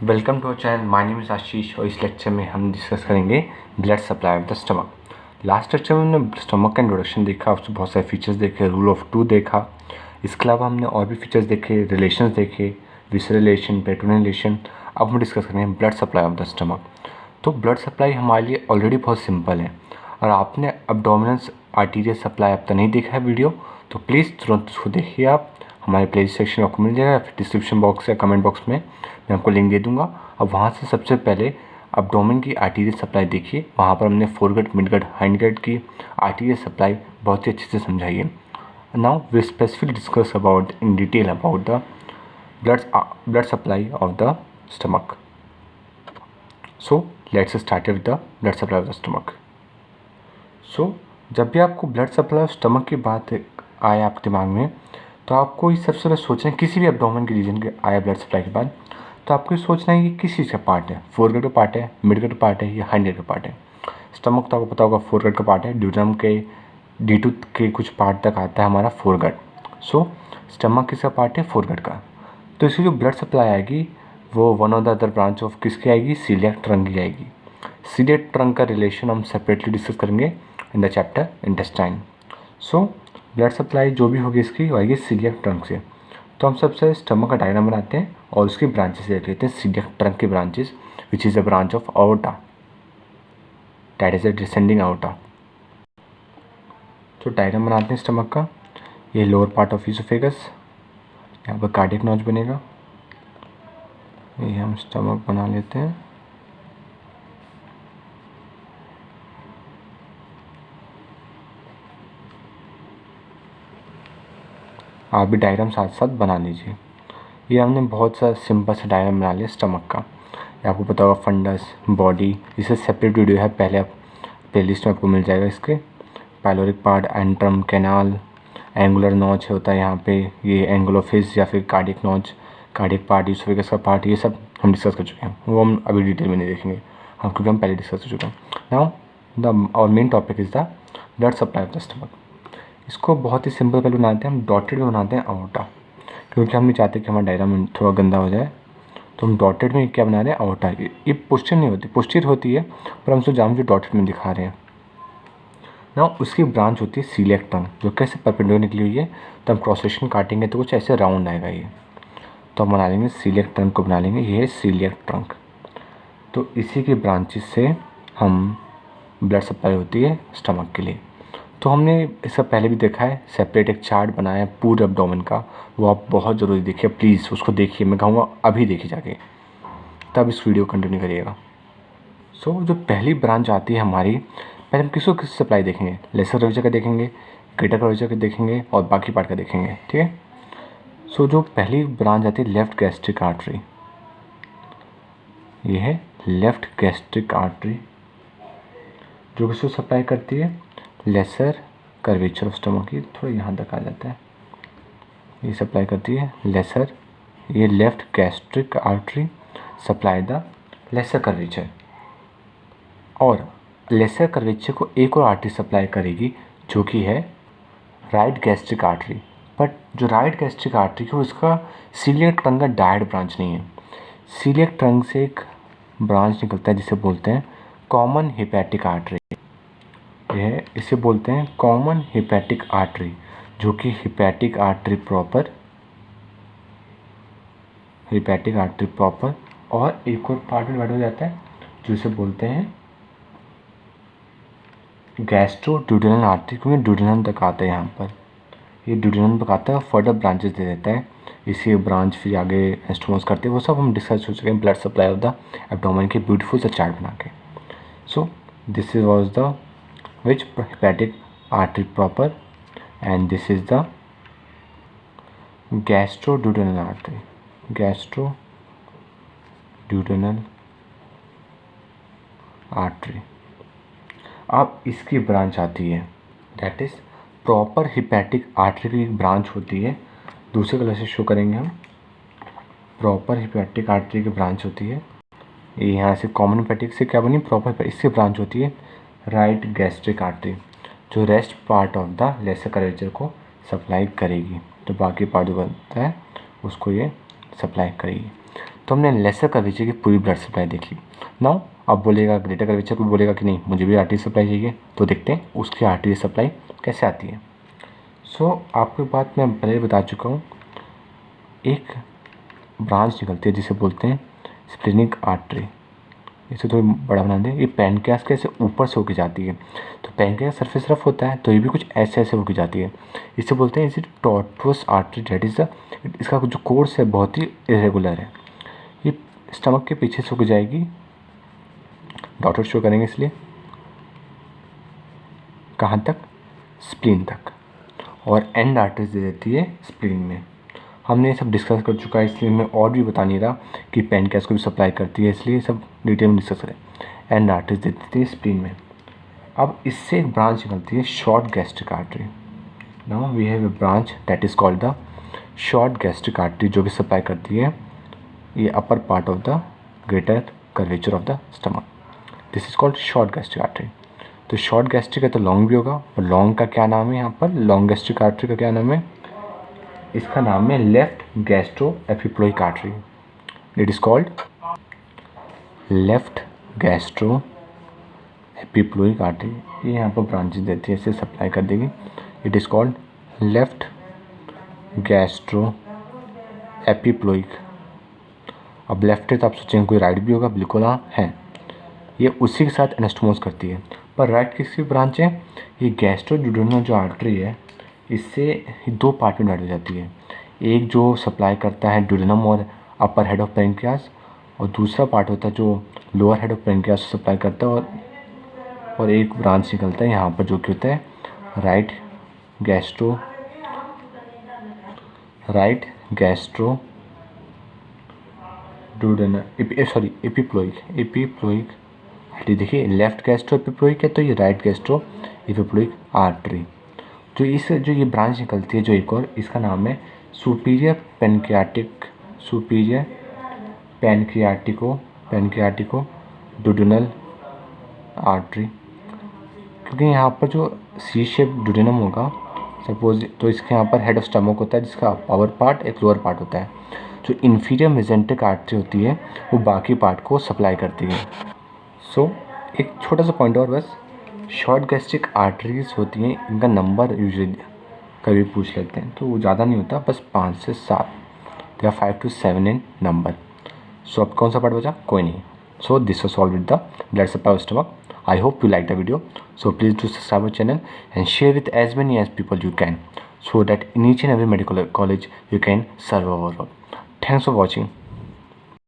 Welcome to our channel. My name is Ashish और इस lecture में हम डिस्कस करेंगे blood supply of the stomach. Last lecture में हमने स्टमक का इंट्रोडक्शन देखा, उससे बहुत सारे फीचर्स देखे, रूल ऑफ टू देखा। इसके अलावा हमने और भी फीचर्स देखे, रिलेशंस देखे, विसरल रिलेशन, पेट्रोनल रिलेशन। अब हम डिस्कस करेंगे blood supply of the stomach. तो ब्लड सप्लाई हमारे लिए ऑलरेडी बहुत सिंपल है। और आपने अब्डोमिनल आर्टीरियल सप्लाई अब तक नहीं देखा है वीडियो, तो प्लीज़ तुरंत उसको देखिए। आप हमारे प्लेलिस्ट सेक्शन में आपको मिल जाएगा, फिर डिस्क्रिप्शन बॉक्स या कमेंट बॉक्स में मैं आपको लिंक दे दूंगा। अब वहाँ से सबसे पहले अब्डोमेन की आर्टीरियल सप्लाई देखिए। वहाँ पर हमने फोरगट, मिडगट, हाइंडगट की आर्टीरियल सप्लाई बहुत ही अच्छे से समझाई है। Now we specifically discuss about in detail about the blood supply of the stomach. So let's start with the blood supply of the stomach. So जब भी आपको ब्लड सप्लाई ऑफ स्टमक की बात आए आपके दिमाग में, तो आपको ये सबसे पहले सोचना है, किसी भी एब्डोमेन के रीजन के आया ब्लड सप्लाई के बाद, तो आपको सोचना है कि किस चीज़ का पार्ट है। फोरगट का पार्ट है, मिडगट का पार्ट है या हाइंडगट का पार्ट है। स्टमक तो आपको पता होगा फोरगट का पार्ट है, ड्यूडेनम के D2 के कुछ पार्ट तक आता है हमारा फोरगट। सो स्टमक किसका पार्ट है? फोरगट का। तो इसकी जो ब्लड सप्लाई आएगी वो one of the other branch of किसकी आएगी? सीलिएक ट्रंक की आएगी। सीलिएक ट्रंक का रिलेशन हम सेपरेटली डिस्कस करेंगे in the chapter intestine. So blood supply जो भी होगी इसकी आएगी सीलिएक ट्रंक से। तो हम सबसे स्टमक का डायग्राम बनाते हैं और उसकी ब्रांचेस देख लेते हैं। सीलिएक ट्रंक की branches which is the branch of aorta, that is a descending aorta। तो डायग्राम बनाते हैं स्टमक का। ये लोअर पार्ट ऑफ ईसोफेगस, यहाँ पर कार्डियक नॉच बनेगा। ये हम स्टमक बना लेते हैं। आप भी डायग्राम साथ साथ बना लीजिए। ये हमने बहुत सा सिंपल सा डायग्राम बना लिया स्टमक का। ये आपको पता होगा फंडस, बॉडी, इसे सेपरेट वीडियो है, पहले आप प्लेलिस्ट में आपको मिल जाएगा इसके। Pyloric part, antrum, canal, angular notch होता है यहाँ पे, ये एंगुलोफिस या फिर cardiac notch, cardiac part, oesophagus का पार्ट, ये सब हम डिस्कस कर चुके हैं। वो हम अभी डिटेल में नहीं देखेंगे हम, क्योंकि हम पहले डिस्कस कर चुके हैं। Now the our main topic is the blood supply of the stomach. इसको बहुत ही सिंपल पहले बनाते हैं हम, डॉटेड में बनाते हैं aorta, क्योंकि हम नहीं चाहते कि हमारा डायग्राम थोड़ा गंदा हो जाए। तो हम डॉटेड में क्या बना रहे हैं? aorta। ये पोस्चर नहीं होती, पोस्चर होती है, पर हम उसको जानबूझ डॉटेड में दिखा रहे हैं ना। उसकी ब्रांच होती है सीलिएक ट्रंक, जो कैसे परपेंडिकुलर निकली हुई है। तो हम क्रॉस सेक्शन काटेंगे तो कुछ ऐसे राउंड आएगा ये, तो हम बना लेंगे सीलिएक ट्रंक को बना लेंगे। ये है सीलिएक ट्रंक। तो इसी की ब्रांचेस से हम ब्लड सप्लाई होती है स्टमक के लिए। तो हमने इसका पहले भी देखा है, सेपरेट एक चार्ट बनाया है पूरे एब्डोमेन का, वो आप बहुत ज़रूरी देखिए, प्लीज़ उसको देखिए। मैं कहूँगा अभी देखिए जाके, तब इस वीडियो कंटिन्यू करिएगा। सो जो पहली ब्रांच आती है हमारी, पहले हम किस सप्लाई देखेंगे? लेसर कर्वेचर का देखेंगे, ग्रेटर कर्वेचर का देखेंगे और बाकी पार्ट का देखेंगे, ठीक है। सो जो पहली ब्रांच आती है लेफ्ट गैस्ट्रिक आर्टरी, ये है लेफ्ट गैस्ट्रिक आर्टरी, जो किसको सप्लाई करती है? लेसर कर्वेचर ऑफ स्टमक की, थोड़ा यहाँ तक आ जाता है, ये सप्लाई करती है लेसर। ये left gastric artery supply the lesser curvature. और लेसर कर्वेचर को एक और आर्टरी सप्लाई करेगी, जो कि है राइट गैस्ट्रिक आर्टरी। बट जो राइट गैस्ट्रिक आर्टरी है उसका सीलिएक ट्रंक का डायरेक्ट ब्रांच नहीं है। सीलिएक ट्रंक से एक ब्रांच निकलता है जिसे बोलते हैं कॉमन हेपेटिक आर्टरी। यह इसे बोलते हैं कॉमन हेपेटिक आर्टरी, जो कि हेपेटिक आर्टरी प्रॉपर और एक और पार्ट में डिवाइड हो जाता है, जो इसे बोलते हैं गैस्ट्रोड्यूडेनल आर्टरी, क्योंकि ड्यूडेनम तक आता है यहाँ पर। ये ड्यूडेनम तक आता है और फर्दर ब्रांचेस दे देता है। इसी ब्रांच फिर आगे एस्टोमोस करते हैं, वो सब हम डिस्कस हो चुके हैं blood supply of the abdomen के ब्यूटीफुल सा चार्ट बना के। So this is was the which hepatic artery proper, and this is the gastroduodenal artery, gastroduodenal artery। अब इसकी ब्रांच आती है, that is proper hepatic artery की एक ब्रांच होती है। दूसरे कलर से शो करेंगे हम, प्रॉपर हेपेटिक आर्टरी की ब्रांच होती है। ये यहाँ से कॉमन हेपेटिक से क्या बनी? प्रॉपर, इसकी ब्रांच होती है राइट गैस्ट्रिक आर्टरी, जो rest part of the lesser curvature को सप्लाई करेगी। तो बाकी पार्ट जो बनता है उसको ये सप्लाई करेगी। तो हमने लेसर कर्वेचर की पूरी ब्लड सप्लाई देख ली। नाउ अब बोलेगा ग्रेटर कर्वेचर को बोलेगा कि नहीं मुझे भी आर्टरी सप्लाई चाहिए, तो देखते हैं उसकी आर्टरी सप्लाई कैसे आती है। आपको बात मैं पहले बता चुका हूँ, एक ब्रांच निकलती है जिसे बोलते हैं स्प्लेनिक आर्टरी। इसे थोड़ा बड़ा बना दें। ये पैनक्रियास के ऐसे ऊपर से होके जाती है, तो पैनक्रियास सरफेस रफ होता है, तो ये भी कुछ ऐसे ऐसे होके जाती है। इसे बोलते हैं इसे टॉर्टुअस आर्टरी, दैट इज़ इसका जो कोर्स है बहुत ही इरेगुलर है। ये स्टमक के पीछे से होके जाएगी, डॉटेड शो करेंगे इसलिए, कहाँ तक, स्प्लीन तक, और एंड आर्टरीज दे देती है स्प्लीन में। हमने ये सब डिस्कस कर चुका है, इसलिए मैं और भी बता नहीं रहा कि पैनक्रियास को भी सप्लाई करती है, इसलिए सब डिटेल में डिस्कस करें। एंड आर्टरीज दे देती है स्प्लीन में। अब इससे एक ब्रांच निकलती है short gastric artery. Now we have a branch that is called the short gastric artery, जो कि सप्लाई करती है ये upper part of the greater curvature of the stomach. This is called short gastric artery. तो short gastric है तो long भी होगा, और लॉन्ग का क्या नाम है यहाँ पर, लॉन्ग गैस्ट्रिक आर्टरी का क्या नाम है, इसका नाम है left gastro epiploic artery. It is called left gastro epiploic artery. ये यहाँ पर ब्रांचेस देती है, इसे सप्लाई कर देगी। It is called left gastro epiploic. अब लेफ्ट है तो आप सोचेंगे कोई राइट भी होगा, बिल्कुल हाँ है। ये उसी के साथ एनास्टोमोस करती है, पर राइट किसकी ब्रांच है, ये गैस्ट्रोड्यूडेनल जो आर्टरी है इससे दो पार्ट में डिवाइड हो जाती है। एक जो सप्लाई करता है ड्यूडेनम और अपर हेड ऑफ पैनक्रियास, और दूसरा पार्ट होता है जो lower head of pancreas supply करता है, और एक ब्रांच निकलता है यहाँ पर जो कि होता है राइट गैस्ट्रो एपिप्लोइक आर्टरी। देखिए लेफ्ट गैस्ट्रो एपिप्लोइक है तो ये राइट गैस्ट्रो एपिप्लोइक आर्टरी। जो ये ब्रांच निकलती है जो एक और, इसका नाम है सुपीरियर पैनक्रियाटिको ड्यूडेनल आर्टरी। क्योंकि यहाँ पर जो सी शेप ड्यूडेनम होगा सपोज, तो इसके यहाँ पर हेड ऑफ स्टमक होता है जिसका अपर पार्ट एक लोअर पार्ट होता है। जो इन्फीरियर मेजेंटिक आर्टरी होती है वो बाकी पार्ट को सप्लाई करती है। एक छोटा सा पॉइंट और बस, शॉर्ट गैस्ट्रिक आर्टरीज होती हैं, इनका नंबर यूजुअली कभी पूछ लेते हैं तो वो ज़्यादा नहीं होता, बस 5 से 7, they are 5 to 7 in number. अब कौन सा पार्ट बचा, कोई नहीं। This was all with the blood supply of stomach. I hope you like the video, so please do subscribe our channel and share with as many as people you can, so that in each and every medical college you can serve our work. Thanks for watching.